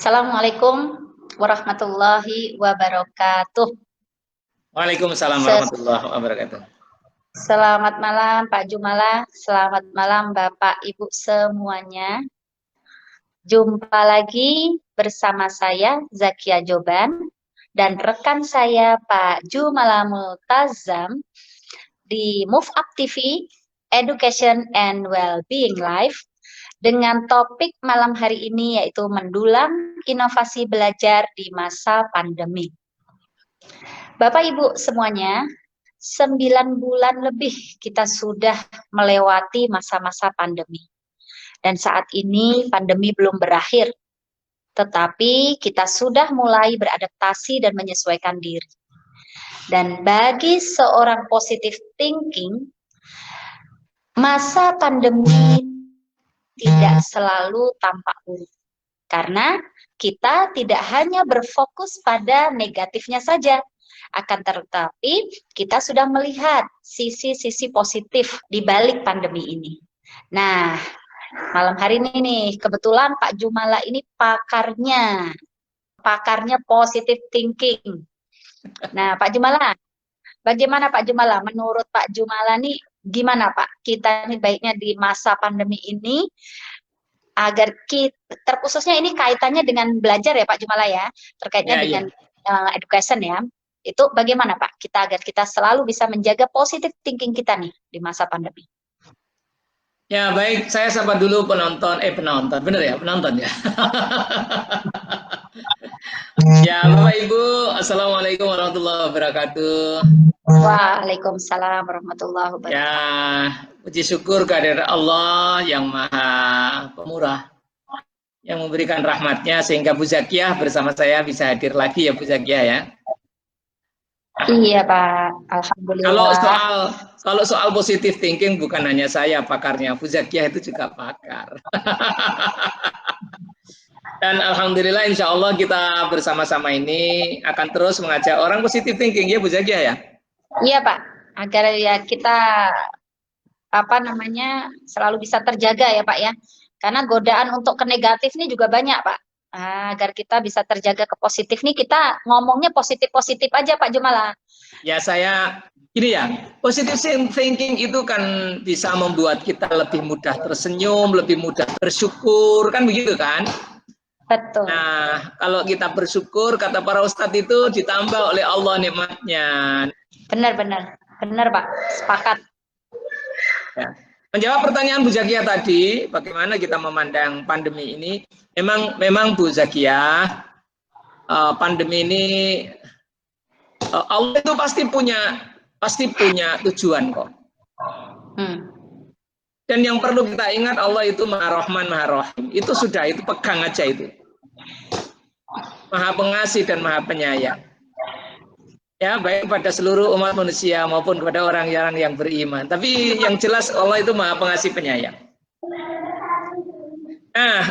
Assalamualaikum warahmatullahi wabarakatuh. Waalaikumsalam Se- warahmatullahi wabarakatuh. Selamat malam Pak Jumala, selamat malam Bapak Ibu semuanya. Jumpa lagi bersama saya Zakia Joban dan rekan saya Pak Jumala Multazam di Move Up TV Education and Wellbeing Life dengan topik malam hari ini yaitu mendulang inovasi belajar di masa pandemi. Bapak Ibu semuanya, 9 bulan lebih kita sudah melewati masa-masa pandemi. Dan saat ini pandemi belum berakhir, tetapi kita sudah mulai beradaptasi dan menyesuaikan diri. Dan bagi seorang positive thinking, masa pandemi tidak selalu tampak buruk. Karena kita tidak hanya berfokus pada negatifnya saja, akan tetapi kita sudah melihat sisi-sisi positif di balik pandemi ini. Nah, malam hari ini nih, kebetulan Pak Jumala ini pakarnya positive thinking. Nah, Pak Jumala, bagaimana Pak Jumala? Menurut Pak Jumala nih, gimana Pak? Kita nih baiknya di masa pandemi ini, agar kita, terkhususnya ini kaitannya dengan belajar ya Pak Jumala ya, terkaitnya dengan education ya. Itu bagaimana Pak kita agar kita selalu bisa menjaga positive thinking kita nih di masa pandemi? Ya, baik, saya sapa dulu penonton, bener ya, penonton ya. Ya, Bapak Ibu, Assalamualaikum warahmatullahi wabarakatuh. Waalaikumsalam warahmatullahi wabarakatuh. Ya, puji syukur kehadirat Allah yang Maha Pemurah, yang memberikan rahmatnya sehingga Bu Zakiah bersama saya bisa hadir lagi ya Bu Zakiah ya. Iya Pak, alhamdulillah. Kalau soal positive thinking bukan hanya saya pakarnya, Bu Zakiah itu juga pakar. Dan alhamdulillah insya Allah kita bersama-sama ini akan terus mengajak orang positive thinking ya Bu Zakiah ya. Iya Pak, agar ya kita selalu bisa terjaga ya Pak ya. Karena godaan untuk ke negatif ini juga banyak Pak. Agar kita bisa terjaga ke positif nih, kita ngomongnya positif-positif aja Pak Jumala. Ya gini ya, positive thinking itu kan bisa membuat kita lebih mudah tersenyum, lebih mudah bersyukur, kan begitu kan? Betul. Nah, kalau kita bersyukur, kata para ustadz itu ditambah oleh Allah nikmatnya. Benar Pak, sepakat. Ya. Menjawab pertanyaan Bu Zakiah tadi, bagaimana kita memandang pandemi ini? Memang Bu Zakiah, pandemi ini Allah itu pasti punya tujuan kok. Dan yang perlu kita ingat, Allah itu Maha Rahman, Maha Rahim. Itu sudah, itu pegang aja itu. Maha Pengasih dan Maha Penyayang. Ya, baik pada seluruh umat manusia maupun kepada orang-orang yang beriman. Tapi yang jelas Allah itu Maha Pengasih Penyayang. Nah,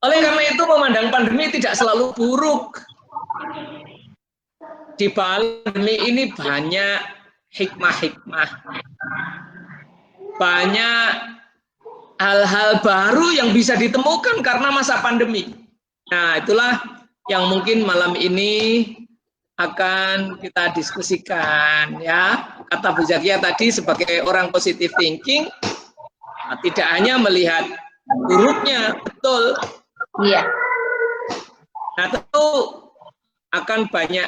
oleh karena itu memandang pandemi tidak selalu buruk. Di balik pandemi ini banyak hikmah-hikmah. Banyak hal-hal baru yang bisa ditemukan karena masa pandemi. Nah, itulah yang mungkin malam ini akan kita diskusikan ya. Kata Bu Zakiah tadi sebagai orang positive thinking, tidak hanya melihat buruknya, betul. Iya. Nah, tentu akan banyak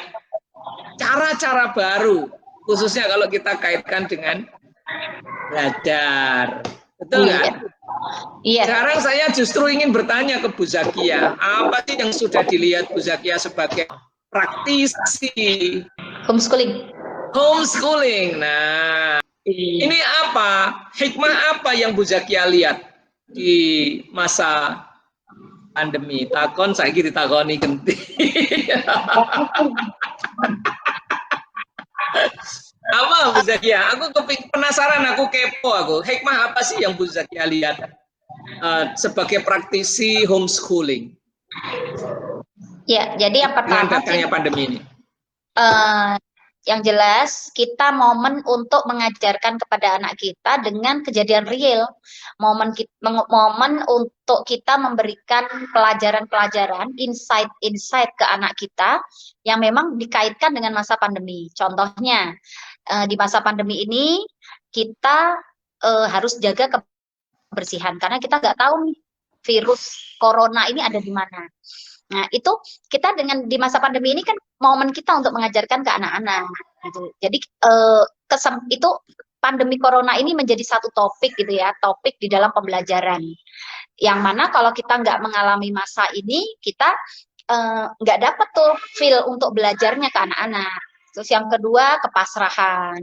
cara-cara baru, khususnya kalau kita kaitkan dengan belajar. Betul nggak? Iya. Sekarang saya justru ingin bertanya ke Bu Zakiah, apa sih yang sudah dilihat Bu Zakiah sebagai praktisi homeschooling? Nah, ini apa? Hikmah apa yang Bu Zakiah lihat di masa pandemi? Takon saiki ditakoni genti. Apa Bu Zakiah? Aku penasaran, aku kepo aku. Hikmah apa sih yang Bu Zakiah lihat sebagai praktisi homeschooling? Ya, jadi yang pertama dengan datangnya pandemi ini. Yang jelas kita momen untuk mengajarkan kepada anak kita dengan kejadian real. Momen untuk kita memberikan pelajaran-pelajaran, insight-insight ke anak kita yang memang dikaitkan dengan masa pandemi. Contohnya, di masa pandemi ini kita harus jaga kebersihan karena kita nggak tahu nih virus corona ini ada di mana. Nah, itu kita dengan di masa pandemi ini kan momen kita untuk mengajarkan ke anak-anak gitu. Jadi itu pandemi corona ini menjadi satu topik gitu ya, topik di dalam pembelajaran. Yang mana kalau kita nggak mengalami masa ini, kita nggak dapat tuh feel untuk belajarnya ke anak-anak. Terus yang kedua, kepasrahan.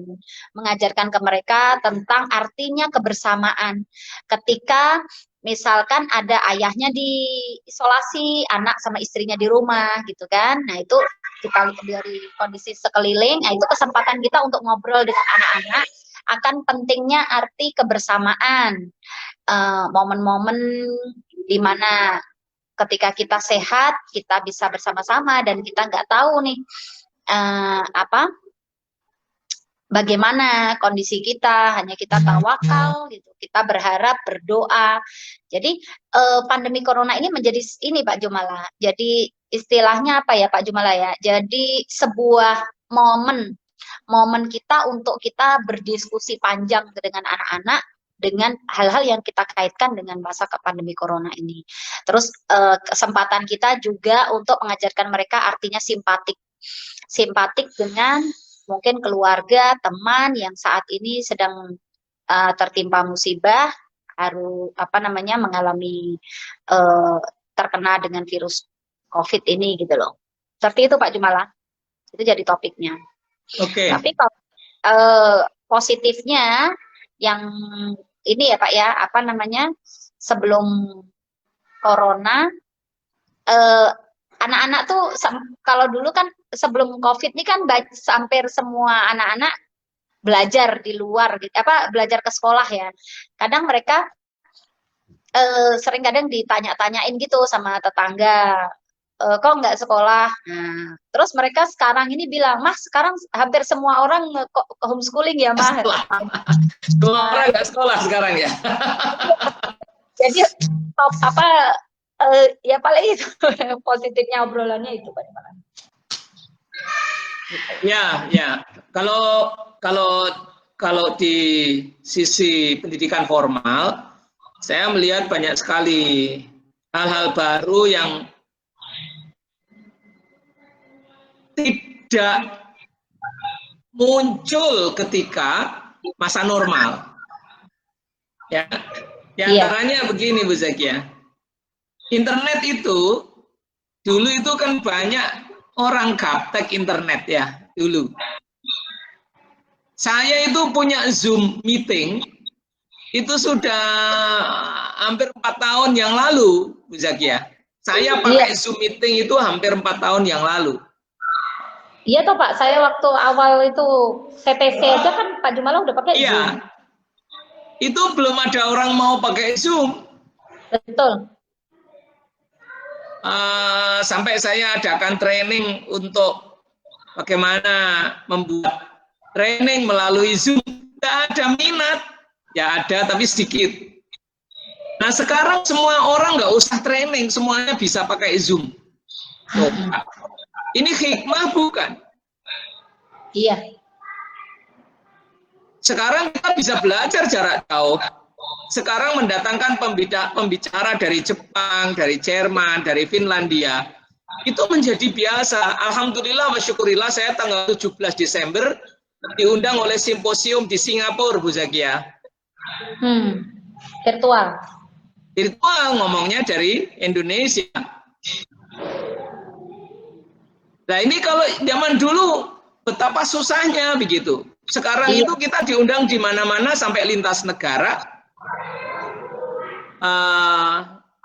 Mengajarkan ke mereka tentang artinya kebersamaan. Ketika misalkan ada ayahnya di isolasi, anak sama istrinya di rumah gitu kan. Nah, itu kita lihat dari kondisi sekeliling, nah itu kesempatan kita untuk ngobrol dengan anak-anak akan pentingnya arti kebersamaan. Momen-momen di mana ketika kita sehat, kita bisa bersama-sama dan kita nggak tahu nih bagaimana kondisi kita, hanya kita tawakal gitu, kita berharap, berdoa. Jadi pandemi corona ini menjadi ini Pak Jumala. Jadi istilahnya apa ya Pak Jumala ya? Jadi sebuah momen kita untuk kita berdiskusi panjang dengan anak-anak dengan hal-hal yang kita kaitkan dengan masa pandemi corona ini. Terus kesempatan kita juga untuk mengajarkan mereka artinya simpatik dengan mungkin keluarga, teman yang saat ini sedang tertimpa musibah, harus mengalami terkena dengan virus COVID ini gitu loh. Seperti itu Pak Jumala. Itu jadi topiknya. Oke. Tapi kalau positifnya yang ini ya Pak ya, sebelum corona anak-anak tuh kalau dulu kan sebelum COVID ini kan hampir semua anak-anak belajar di luar gitu, belajar ke sekolah ya. Kadang mereka sering kadang ditanya-tanyain gitu sama tetangga, kok nggak sekolah? Nah, terus mereka sekarang ini bilang, Mas, sekarang hampir semua orang homeschooling ya, Mas. Semua orang nggak sekolah sekarang ya. Jadi ya paling itu positifnya obrolannya itu Pak. Ya. Kalau di sisi pendidikan formal, saya melihat banyak sekali hal-hal baru yang tidak muncul ketika masa normal. Ya, di antaranya begini Bu Zakia. Internet itu dulu itu kan banyak orang gaptek internet ya dulu. Saya itu punya Zoom meeting itu sudah hampir 4 tahun yang lalu, Bu Zakia. Saya pakai Zoom meeting itu hampir 4 tahun yang lalu. Iya toh Pak, saya waktu awal itu CTC aja kan Pak Jumala udah pakai Zoom. Itu belum ada orang mau pakai Zoom. Betul. Sampai saya adakan training untuk bagaimana membuat training melalui Zoom. Tidak ada minat, ya ada tapi sedikit. Nah sekarang semua orang nggak usah training, semuanya bisa pakai Zoom. Ini hikmah bukan? Iya. Sekarang kita bisa belajar jarak jauh. Sekarang mendatangkan pembicara dari Jepang, dari Jerman, dari Finlandia. Itu menjadi biasa. Alhamdulillah wa syukurillah saya tanggal 17 Desember diundang oleh simposium di Singapura, Bu Zakia. Virtual. Virtual ngomongnya dari Indonesia. Nah ini kalau zaman dulu betapa susahnya begitu. Sekarang itu kita diundang di mana-mana sampai lintas negara.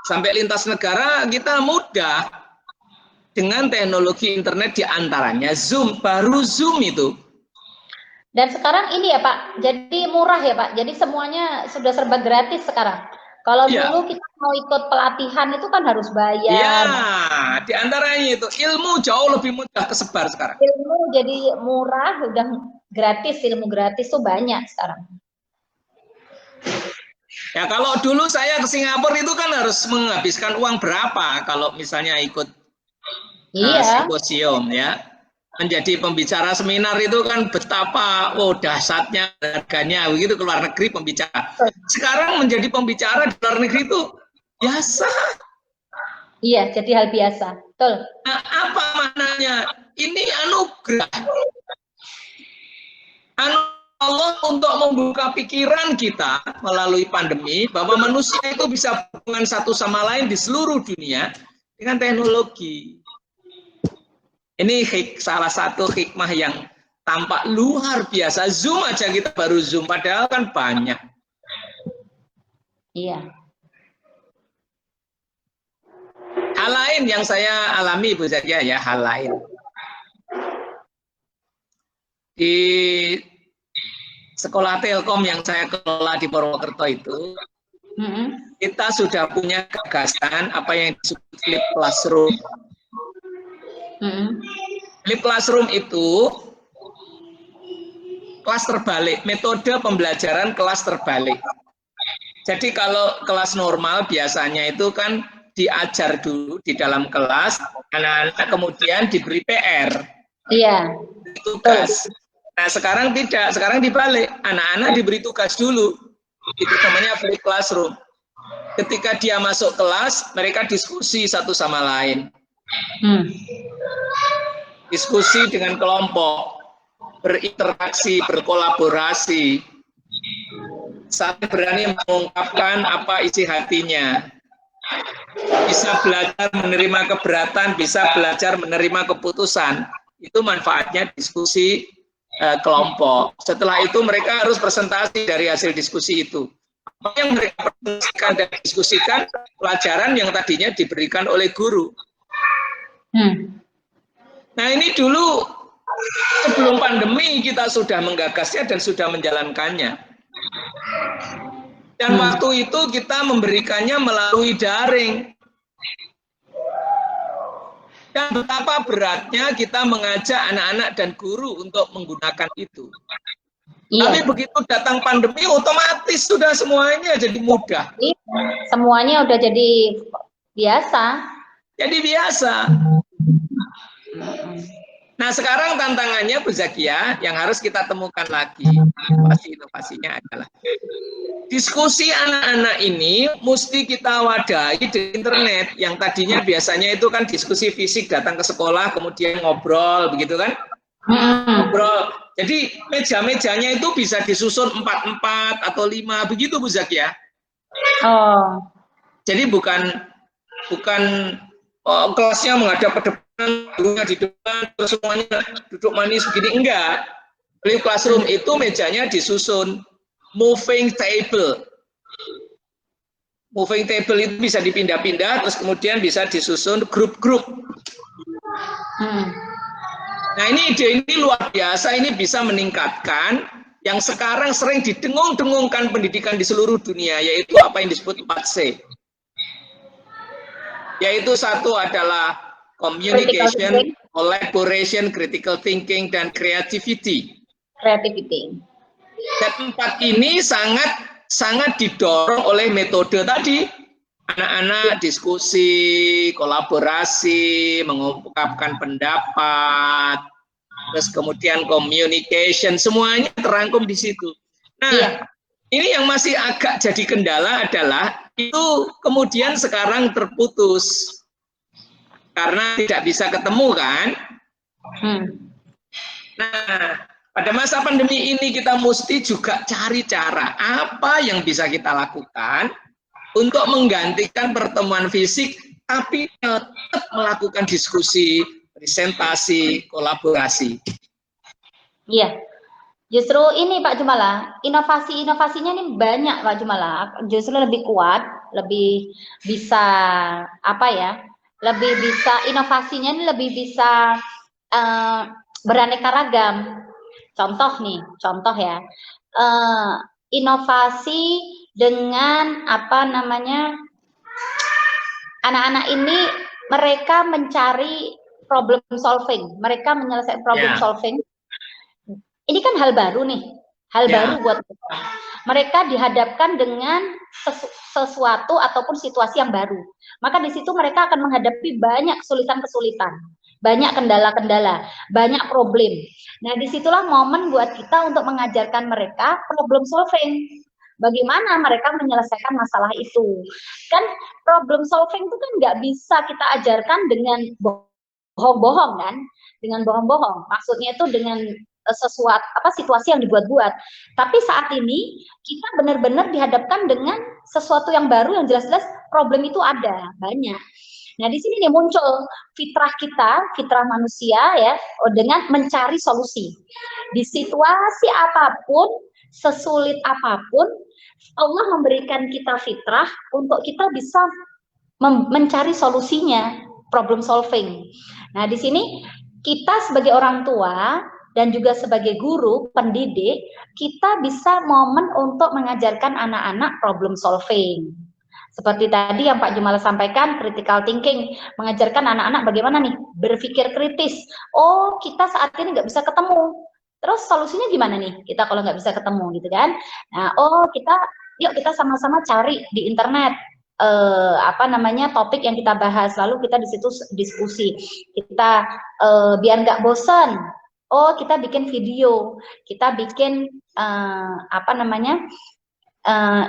Sampai lintas negara kita mudah dengan teknologi internet diantaranya Zoom, baru Zoom itu. Dan sekarang ini ya Pak, jadi murah ya Pak, jadi semuanya sudah serba gratis sekarang. Kalau Iya. dulu kita mau ikut pelatihan itu kan harus Ya, bayar. di antaranya itu ilmu jauh lebih mudah kesebar sekarang. Ilmu jadi murah, udah gratis, ilmu gratis tuh banyak sekarang. Ya kalau dulu saya ke Singapura itu kan harus menghabiskan uang berapa kalau misalnya ikut Iya, simposium ya. Menjadi pembicara seminar itu kan betapa dahsyatnya harganya begitu ke luar negeri pembicara. Sekarang menjadi pembicara di luar negeri itu biasa. iya, jadi hal biasa. Betul. Nah, apa maknanya? Ini anugerah. Allah untuk membuka pikiran kita melalui pandemi bahwa manusia itu bisa berhubungan satu sama lain di seluruh dunia dengan teknologi. Ini salah satu hikmah yang tampak luar biasa. Zoom aja kita baru Zoom, padahal kan banyak. Iya. Hal lain yang saya alami, Bu Zakia, ya, hal lain. Di sekolah Telkom yang saya kelola di Purwokerto itu, kita sudah punya gagasan apa yang disebut flip classroom. Flip classroom itu kelas terbalik, metode pembelajaran kelas terbalik. Jadi kalau kelas normal biasanya itu kan diajar dulu di dalam kelas, anak-anak kemudian diberi PR. Iya. Tugas. Nah sekarang tidak, sekarang dibalik, anak-anak diberi tugas dulu. Itu namanya flip classroom. Ketika dia masuk kelas, mereka diskusi satu sama lain. Diskusi dengan kelompok, berinteraksi, berkolaborasi, saling berani mengungkapkan apa isi hatinya. Bisa belajar menerima keberatan, bisa belajar menerima keputusan. Itu manfaatnya diskusi kelompok. Setelah itu mereka harus presentasi dari hasil diskusi itu. Apa yang mereka presentasikan dan diskusikan, pelajaran yang tadinya diberikan oleh guru. Nah ini dulu sebelum pandemi kita sudah menggagasnya dan sudah menjalankannya. Dan waktu itu kita memberikannya melalui daring. Dan betapa beratnya kita mengajak anak-anak dan guru untuk menggunakan itu. Iya. Tapi begitu datang pandemi, otomatis sudah semuanya jadi mudah. Semuanya udah jadi biasa. Jadi biasa. Nah sekarang tantangannya Bu Zakia yang harus kita temukan lagi inovasinya adalah diskusi anak-anak ini mesti kita wadahi di internet yang tadinya biasanya itu kan diskusi fisik datang ke sekolah kemudian ngobrol begitu kan ngobrol jadi meja-mejanya itu bisa disusun 4-4 atau 5 begitu Bu Zakia. Jadi bukan kelasnya menghadap ke depan gurunya di depan, terus semuanya duduk manis begini, enggak. Flip classroom itu mejanya disusun moving table. Moving table itu bisa dipindah-pindah, terus kemudian bisa disusun grup-grup. Nah ini ide ini luar biasa, ini bisa meningkatkan yang sekarang sering didengung-dengungkan pendidikan di seluruh dunia, yaitu apa yang disebut 4C. Yaitu satu adalah communication, collaboration, critical thinking, dan creativity. Dan 4 ini sangat didorong oleh metode tadi. Anak-anak diskusi, kolaborasi, mengungkapkan pendapat, terus kemudian communication, semuanya terangkum di situ. Nah, ini yang masih agak jadi kendala adalah itu kemudian sekarang terputus. Karena tidak bisa ketemu kan. Nah, pada masa pandemi ini kita mesti juga cari cara apa yang bisa kita lakukan untuk menggantikan pertemuan fisik, tapi tetap melakukan diskusi, presentasi, kolaborasi. Iya, justru ini Pak Jumala, inovasi-inovasinya ini banyak Pak Jumala, justru lebih kuat, lebih bisa apa ya? Lebih bisa inovasinya ini lebih bisa beraneka ragam. Contoh ya, inovasi dengan apa namanya, anak-anak ini mereka mencari problem solving, mereka menyelesaikan problem solving. Ini kan hal baru nih, hal baru buat mereka. Mereka dihadapkan dengan sesuatu ataupun situasi yang baru. Maka di situ mereka akan menghadapi banyak kesulitan-kesulitan, banyak kendala-kendala, banyak problem. Nah, disitulah momen buat kita untuk mengajarkan mereka problem solving. Bagaimana mereka menyelesaikan masalah itu. Kan problem solving itu kan nggak bisa kita ajarkan dengan bohong-bohong kan, dengan bohong-bohong. Maksudnya itu dengan sesuatu situasi yang dibuat-buat. Tapi saat ini kita benar-benar dihadapkan dengan sesuatu yang baru, yang jelas-jelas problem itu ada banyak. Nah, di sini nih muncul fitrah kita, fitrah manusia ya, dengan mencari solusi. Di situasi apapun, sesulit apapun, Allah memberikan kita fitrah untuk kita bisa mencari solusinya, problem solving. Nah, di sini kita sebagai orang tua dan juga sebagai guru, pendidik, kita bisa momen untuk mengajarkan anak-anak problem solving. Seperti tadi yang Pak Jumala sampaikan, critical thinking, mengajarkan anak-anak bagaimana nih berpikir kritis. Oh, kita saat ini nggak bisa ketemu. Terus solusinya gimana nih kita kalau nggak bisa ketemu gitu kan? Nah, yuk kita sama-sama cari di internet apa namanya topik yang kita bahas, lalu kita di situ diskusi. Kita biar nggak bosan. Oh, kita bikin video, kita bikin apa namanya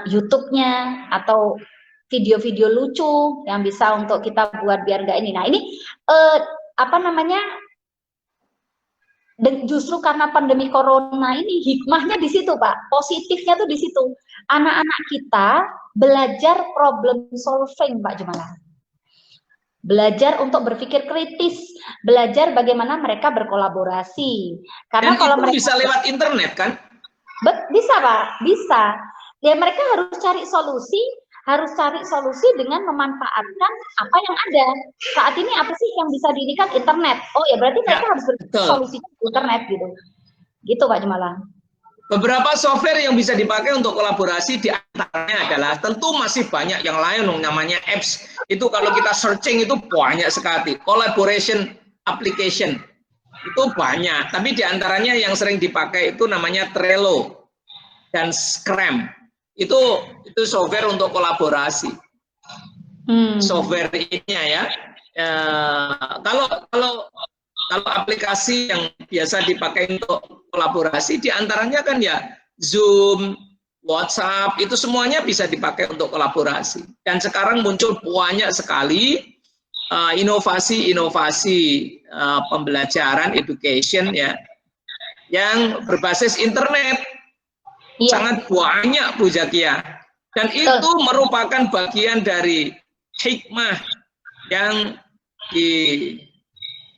YouTube-nya atau video-video lucu yang bisa untuk kita buat biar nggak ini. Nah, ini apa namanya? Justru karena pandemi corona ini hikmahnya di situ, Pak. Positifnya tuh di situ. Anak-anak kita belajar problem solving, Pak Jumala. Belajar untuk berpikir kritis, belajar bagaimana mereka berkolaborasi. Karena dan kalau itu mereka bisa lewat internet kan? Bisa, Pak, bisa. Ya, mereka harus cari solusi dengan memanfaatkan apa yang ada. Saat ini apa sih yang bisa diinikan? Internet. Oh ya, berarti mereka harus bersolusi internet gitu. Gitu, Pak Jumala. Beberapa software yang bisa dipakai untuk kolaborasi di antaranya adalah, tentu masih banyak yang lain namanya apps. Itu kalau kita searching itu banyak sekali. Collaboration application itu banyak, tapi di antaranya yang sering dipakai itu namanya Trello dan Scrum. Itu software untuk kolaborasi. Software ini ya. Kalau aplikasi yang biasa dipakai untuk kolaborasi, diantaranya kan ya Zoom, WhatsApp, itu semuanya bisa dipakai untuk kolaborasi. Dan sekarang muncul banyak sekali inovasi-inovasi pembelajaran, education ya, yang berbasis internet. Iya. Sangat banyak, Bu Zakia. Dan itu merupakan bagian dari hikmah yang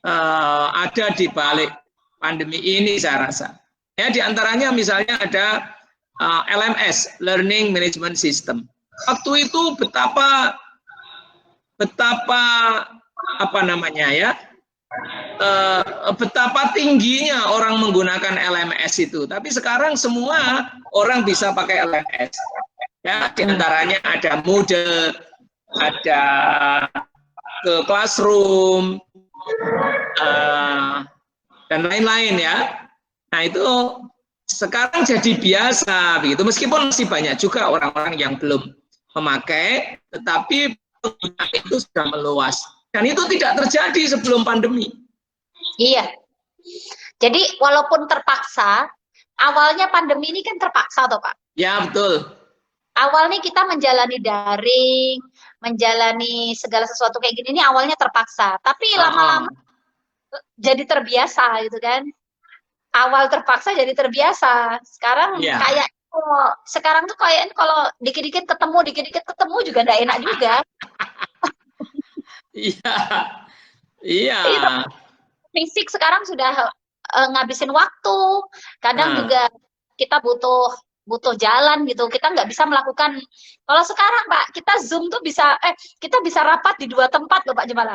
ada di balik pandemi ini, saya rasa. Ya, di antaranya misalnya ada LMS, Learning Management System. Waktu itu betapa apa namanya ya, betapa tingginya orang menggunakan LMS itu. Tapi sekarang semua orang bisa pakai LMS. Ya, di antaranya ada Moodle, ada Classroom, dan lain-lain ya. Nah, itu sekarang jadi biasa begitu, meskipun masih banyak juga orang-orang yang belum memakai, tetapi itu sudah meluas. Dan itu tidak terjadi sebelum pandemi. Iya. Jadi walaupun terpaksa, awalnya pandemi ini kan terpaksa toh, Pak? Ya, betul. Awalnya kita menjalani daring, menjalani segala sesuatu kayak gini ini awalnya terpaksa, tapi lama-lama jadi terbiasa gitu kan. Awal terpaksa jadi terbiasa. Sekarang kayak sekarang tuh kayak kalau dikit-dikit ketemu juga enggak enak juga. Iya. Iya. Fisik sekarang sudah ngabisin waktu. Kadang juga kita butuh jalan gitu, kita nggak bisa melakukan. Kalau sekarang Pak, kita Zoom tuh kita bisa rapat di 2 tempat loh Pak Jumala.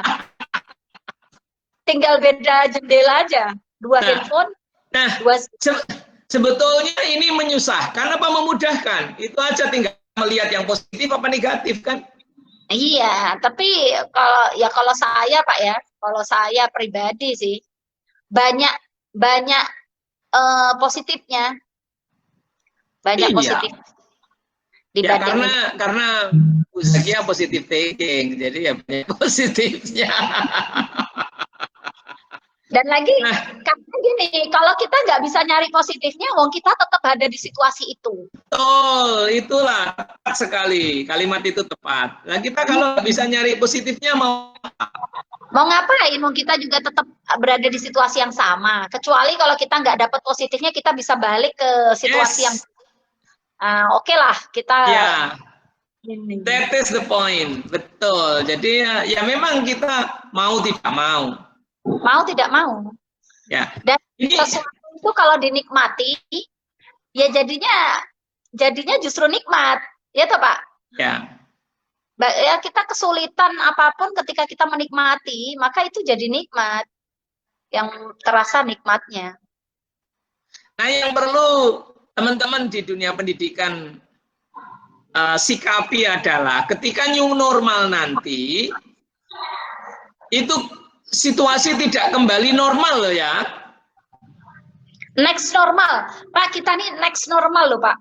Tinggal beda jendela aja, 2 handphone. Nah, sebetulnya ini menyusahkan apa memudahkan? Itu aja tinggal melihat yang positif apa negatif kan? Iya, tapi kalau saya Pak ya, kalau saya pribadi sih banyak banyak positifnya, banyak Iya. positif Ya dibanding karena Bu Zakia positif thinking, jadi ya banyak positifnya. dan lagi Nah, karena gini, kalau kita nggak bisa nyari positifnya, wong kita tetap ada di situasi itu. betul, itulah tepat sekali kalimat itu tepat. Nah kita kalau nggak bisa nyari positifnya Mau ngapain? Mau kita juga tetap berada di situasi yang sama. Kecuali kalau kita nggak dapat positifnya, kita bisa balik ke situasi yang yes, oke lah kita ya, ini. that is the point, betul. Jadi ya memang kita mau tidak mau, Mau tidak mau. ya. Dan Ini sesuatu itu kalau dinikmati, ya jadinya justru nikmat. Ya toh Pak? ya. Ya kita kesulitan apapun ketika kita menikmati, maka itu jadi nikmat. Yang terasa nikmatnya. Nah yang perlu teman-teman di dunia pendidikan sikapi adalah ketika new normal nanti itu situasi tidak kembali normal loh ya. Next normal. Pak, kita nih next normal loh Pak.